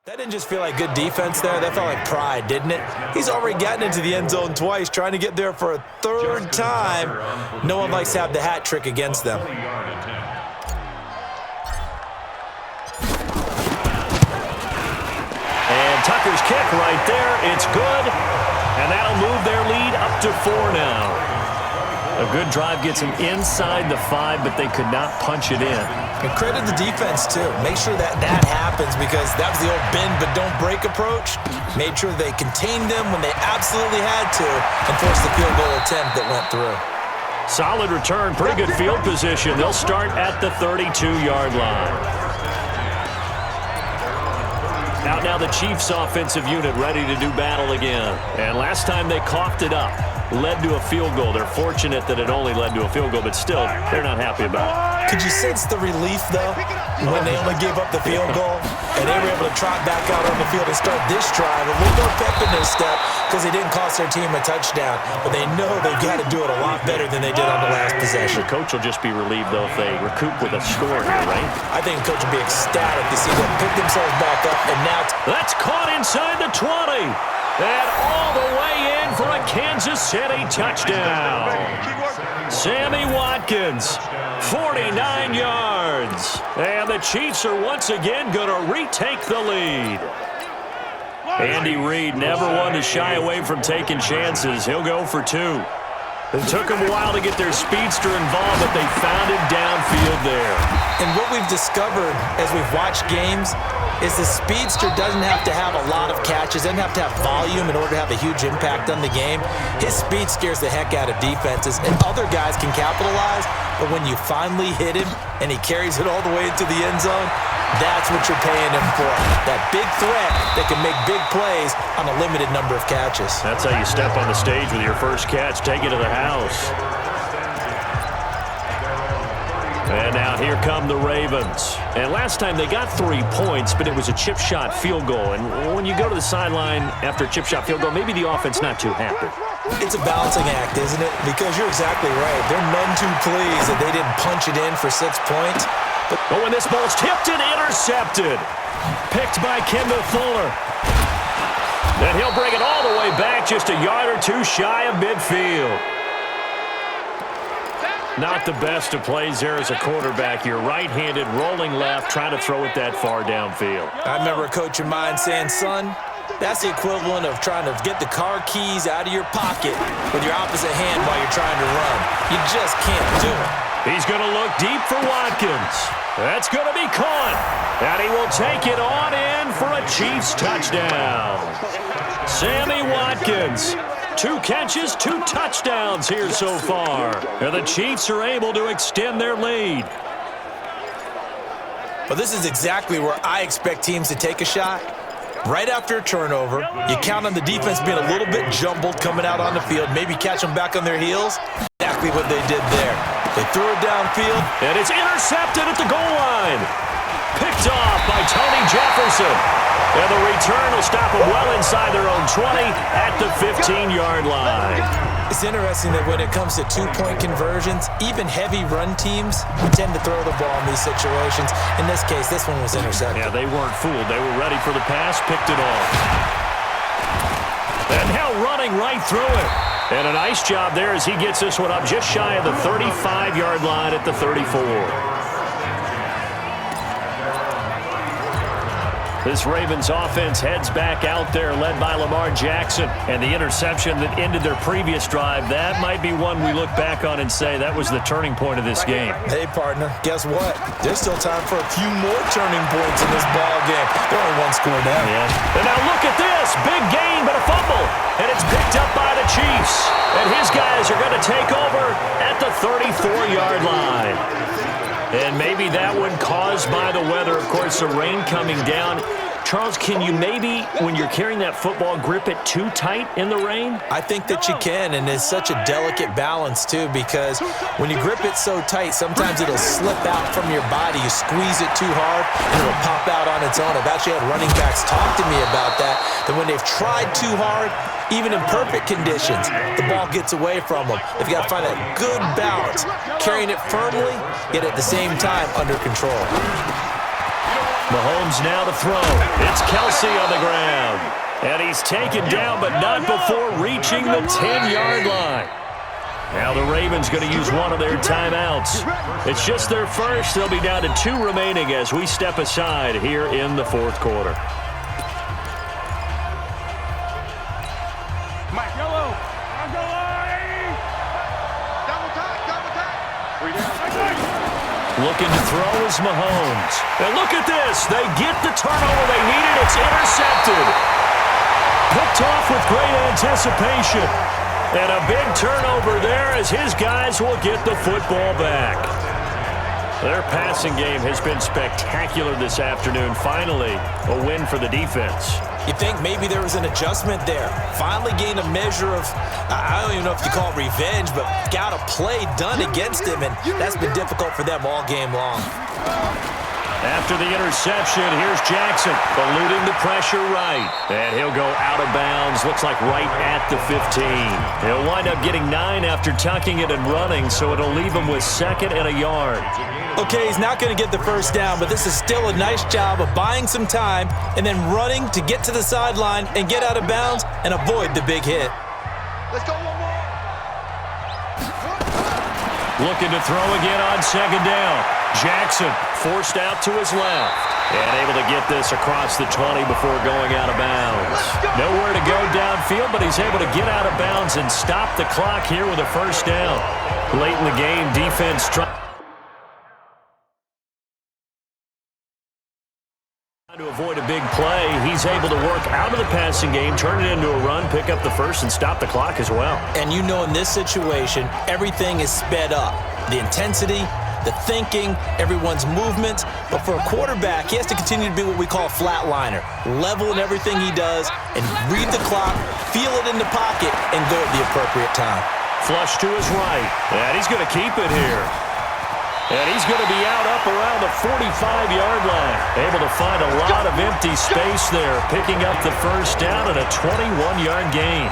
That didn't just feel like good defense there. That felt like pride, didn't it? He's already gotten into the end zone twice, trying to get there for a third time. No one likes to have the hat trick against them. And Tucker's kick right there. It's good. And that'll move their lead up to 4 now. A good drive gets them inside the 5, but they could not punch it in. And credit the defense, too. Make sure that happens because that was the old bend but don't break approach. Made sure they contained them when they absolutely had to and forced the field goal attempt that went through. Solid return, pretty good field position. They'll start at the 32-yard line. Out now the Chiefs offensive unit ready to do battle again. And last time they coughed it up. Led to a field goal. They're fortunate that it only led to a field goal, but still, they're not happy about it. Could you sense the relief, though, when they only gave up the field goal and they were able to trot back out on the field and start this drive a little more pep in their step because they didn't cost their team a touchdown, but they know they've got to do it a lot better than they did on the last possession. The coach will just be relieved, though, if they recoup with a score here, right? I think the coach will be ecstatic to see them pick themselves back up, and now that's caught inside the 20. And all the way in for a Kansas City touchdown. Sammy Watkins, 49 yards. And the Chiefs are once again going to retake the lead. Andy Reid never one to shy away from taking chances. He'll go for 2. It took them a while to get their speedster involved, but they found him downfield there. And what we've discovered as we've watched games is the speedster doesn't have to have a lot of catches, doesn't have to have volume in order to have a huge impact on the game. His speed scares the heck out of defenses, and other guys can capitalize, but when you finally hit him and he carries it all the way into the end zone, that's what you're paying him for. That big threat that can make big plays on a limited number of catches. That's how you step on the stage with your first catch, take it to the house. And now here come the Ravens. And last time they got 3 points, but it was a chip shot field goal. And when you go to the sideline after a chip shot field goal, maybe the offense not too happy. It's a balancing act, isn't it? Because you're exactly right. They're none too pleased that they didn't punch it in for 6 points. But when this ball's tipped and intercepted. Picked by Kendall Fuller. Then he'll bring it all the way back just a yard or 2 shy of midfield. Not the best of plays there as a quarterback. You're right-handed, rolling left, trying to throw it that far downfield. I remember a coach of mine saying, son, that's the equivalent of trying to get the car keys out of your pocket with your opposite hand while you're trying to run. You just can't do it. He's going to look deep for Watkins. That's going to be caught. And he will take it on in for a Chiefs touchdown. Sammy Watkins. 2 catches, 2 touchdowns here so far. And the Chiefs are able to extend their lead. Well, this is exactly where I expect teams to take a shot. Right after a turnover, you count on the defense being a little bit jumbled coming out on the field, maybe catch them back on their heels. Exactly what they did there. They threw it downfield. And it's intercepted at the goal line. Picked off by Tony Jefferson. And the return will stop them well inside their own 20 at the 15-yard line. It's interesting that when it comes to 2-point conversions, even heavy run teams tend to throw the ball in these situations. In this case, this one was intercepted. Yeah, they weren't fooled. They were ready for the pass, picked it off. And now running right through it. And a nice job there as he gets this one up just shy of the 35-yard line at the 34. This Ravens offense heads back out there, led by Lamar Jackson. And the interception that ended their previous drive, that might be one we look back on and say that was the turning point of this game. Hey, partner, guess what? There's still time for a few more turning points in this ball game. They're only 1 score down. Yeah. And now look at this. Big gain, but a fumble. And it's picked up by the Chiefs. And his guys are going to take over at the 34-yard line. And maybe that one caused by the weather. Of course, the rain coming down. Charles, can you maybe, when you're carrying that football, grip it too tight in the rain? I think that you can, and it's such a delicate balance, too, because when you grip it so tight, sometimes it'll slip out from your body. You squeeze it too hard, and it'll pop out on its own. I've actually had running backs talk to me about that when they've tried too hard, even in perfect conditions, the ball gets away from them. They've got to find that good balance, carrying it firmly, yet at the same time under control. Mahomes now to throw. It's Kelsey on the ground. And he's taken down, but not before reaching the 10-yard line. Now the Ravens going to use one of their timeouts. It's just their first. They'll be down to 2 remaining as we step aside here in the fourth quarter. Looking to throw is Mahomes. And look at this. They get the turnover they needed. It's intercepted. Picked off with great anticipation. And a big turnover there as his guys will get the football back. Their passing game has been spectacular this afternoon. Finally, a win for the defense. You think maybe there was an adjustment there. Finally gained a measure of, I don't even know if you call it revenge, but got a play done against him, and that's been difficult for them all game long. After the interception, here's Jackson, eluding the pressure right. And he'll go out of bounds, looks like right at the 15. He'll wind up getting 9 after tucking it and running, so it'll leave him with 2nd and a yard. Okay, he's not going to get the first down, but this is still a nice job of buying some time and then running to get to the sideline and get out of bounds and avoid the big hit. Let's go one more. Looking to throw again on 2nd down. Jackson forced out to his left and able to get this across the 20 before going out of bounds. Nowhere to go downfield, but he's able to get out of bounds and stop the clock here with a first down. Late in the game, defense trying to avoid a big play. He's able to work out of the passing game, turn it into a run, pick up the first, and stop the clock as well. And you know in this situation, everything is sped up. The intensity, the thinking, everyone's movement. But for a quarterback, he has to continue to be what we call a flatliner. Level in everything he does and read the clock, feel it in the pocket, and go at the appropriate time. Flush to his right. And he's going to keep it here. And he's going to be out up around the 45-yard line. Able to find a lot of empty space there, picking up the first down and a 21-yard gain.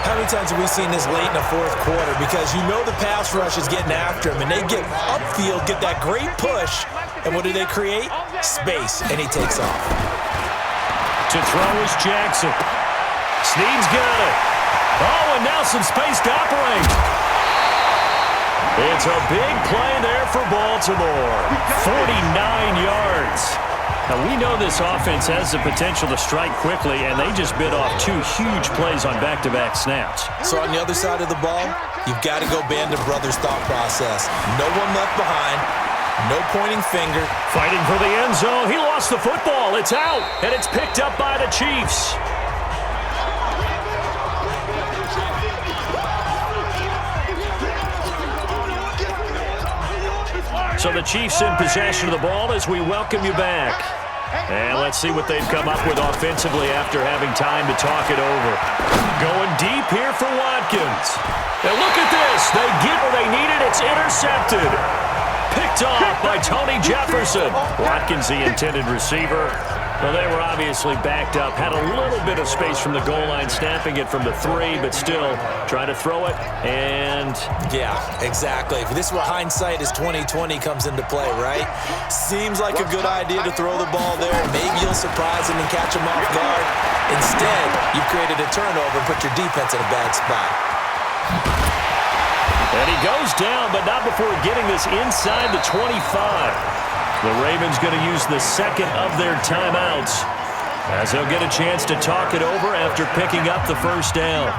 How many times have we seen this late in the fourth quarter? Because you know the pass rush is getting after him, and they get upfield, get that great push, and what do they create? Space, and he takes off. To throw is Jackson. Snead's got it. Oh, and now some space to operate. It's a big play there for Baltimore. 49 yards. Now, we know this offense has the potential to strike quickly, and they just bit off 2 huge plays on back-to-back snaps. So on the other side of the ball, you've got to go band of brothers thought process. No one left behind. No pointing finger. Fighting for the end zone. He lost the football. It's out, and it's picked up by the Chiefs. So the Chiefs in possession of the ball as we welcome you back. And let's see what they've come up with offensively after having time to talk it over. Going deep here for Watkins. And look at this. They get what they needed. It's intercepted. Picked off by Tony Jefferson. Watkins, the intended receiver. Well, they were obviously backed up. Had a little bit of space from the goal line, snapping it from the 3, but still trying to throw it. And yeah, exactly. This is where hindsight is 20/20 comes into play, right? Seems like a good idea to throw the ball there. Maybe you'll surprise him and catch him off guard. Instead, you've created a turnover and put your defense in a bad spot. And he goes down, but not before getting this inside the 25. The Ravens going to use the 2nd of their timeouts as they'll get a chance to talk it over after picking up the first down.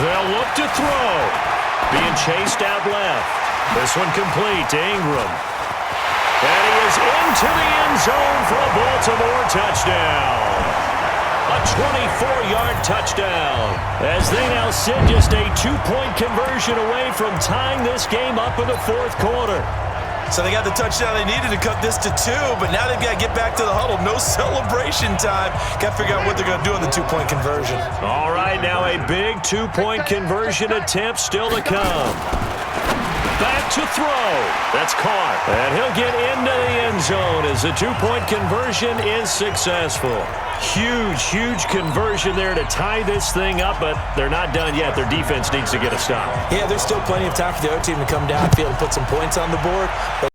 They'll look to throw. Being chased out left. This one complete to Ingram. And he is into the end zone for a Baltimore touchdown. A 24-yard touchdown as they now sit just a 2-point conversion away from tying this game up in the fourth quarter. So they got the touchdown they needed to cut this to 2, but now they've got to get back to the huddle. No celebration time. Got to figure out what they're going to do on the 2-point conversion. All right, now a big 2-point conversion attempt still to come. back to throw. That's caught. And he'll get into the end zone as the two-point conversion is successful. Huge conversion there to tie this thing up, but they're not done yet. Their defense needs to get a stop. Yeah, there's still plenty of time for the other team to come downfield and put some points on the board. But